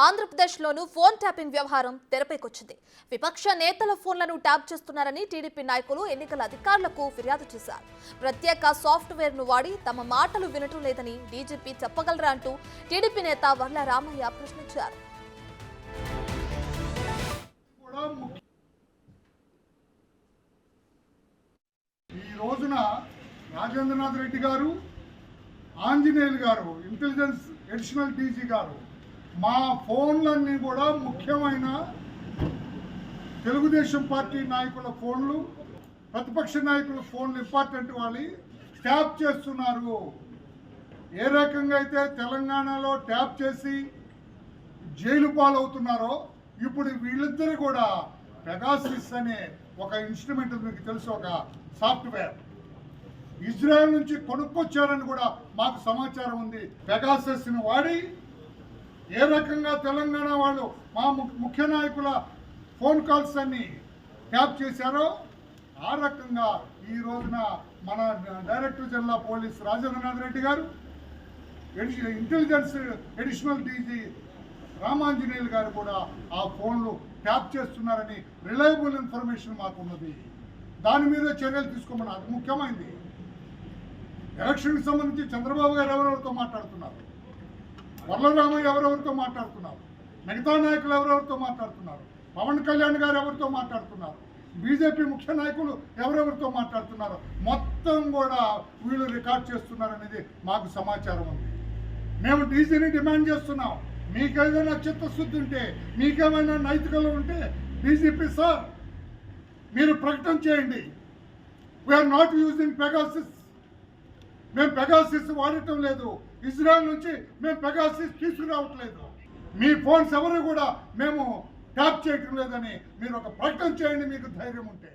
ఆంధ్రప్రదేశ్లోనూ phone tapping వ్యవహారం తెరపైకొచ్చింది. విపక్ష నేతల ఫోన్లను ట్యాప్ చేస్తున్నారని టీడీపీ నాయకులు ఎన్నికల అధికారులకు ఫిర్యాదు చేశారు. ప్రత్యేక సాఫ్ట్వేర్ను వాడి తమ మాటలు వినటం లేదని డీజీపీ చెప్పగలరా అంటూ టీడీపీ నేత వర్ల రామయ్య ప్రశ్నించారు. ఈ రోజున రాజేంద్రనాథ్ రెడ్డి గారు, ఆంజనేయులు గారు, ఇంటెలిజెన్స్ అడిషనల్ డీజీ గారు మా ఫోన్లన్నీ కూడా ముఖ్యమైన తెలుగుదేశం పార్టీ నాయకుల ఫోన్లు, ప్రతిపక్ష నాయకుల ఫోన్లు ఇంపార్టెంట్ వాళ్ళు ట్యాప్ చేస్తున్నారు. ఏ రకంగా అయితే తెలంగాణలో ట్యాప్ చేసి జైలు పాలవుతున్నారో ఇప్పుడు వీళ్ళిద్దరు కూడా పెగాసిస్ అనే ఒక ఇన్స్ట్రుమెంట్ మీకు తెలుసు, ఒక సాఫ్ట్వేర్ ఇజ్రాయెల్ నుంచి కొనుక్కొచ్చారని కూడా మాకు సమాచారం ఉంది. పెగాసిస్ని వాడి ఏ రకంగా తెలంగాణ వాళ్ళు మా ముఖ్య నాయకుల ఫోన్ కాల్స్ అన్ని ట్యాప్ చేశారో ఆ రకంగా ఈ రోజున మన director general of police Rajendranath Reddy గారు, ఇంటెలిజెన్స్ అడిషనల్ డీజీ రామాంజనేయులు గారు కూడా ఆ ఫోన్లు ట్యాప్ చేస్తున్నారని రిలయబుల్ ఇన్ఫర్మేషన్ మాకున్నది. దాని మీద చర్యలు తీసుకోమని అది ముఖ్యమైనది. ఎలక్షన్కి సంబంధించి చంద్రబాబు గారు ఎవరెవరితో మాట్లాడుతున్నారు, వర్లరామయ్య ఎవరెవరితో మాట్లాడుతున్నారు, మిగతా నాయకులు ఎవరెవరితో మాట్లాడుతున్నారు, పవన్ కళ్యాణ్ గారు ఎవరితో మాట్లాడుతున్నారు, బీజేపీ ముఖ్య నాయకులు ఎవరెవరితో మాట్లాడుతున్నారు, మొత్తం కూడా వీళ్ళు రికార్డ్ చేస్తున్నారనేది మాకు సమాచారం ఉంది. మేము డీజీని డిమాండ్ చేస్తున్నాం, మీకేదైనా చిత్తశుద్ధి ఉంటే, మీకేమైనా నైతికలు ఉంటే డీజీపీ సార్ మీరు ప్రకటన చేయండి. వీఆర్ నాట్ యూజింగ్ పెగాసిస్, మేము పెగాసిస్ వాడటం లేదు, ఇజ్రాయెల్ నుంచి మేము పెగాసిస్ తీసుకురావట్లేదు, మీ ఫోన్స్ ఎవరు కూడా మేము ట్యాప్ చేయటం లేదని మీరు ఒక ప్రకటన చేయండి మీకు ధైర్యం ఉంటే.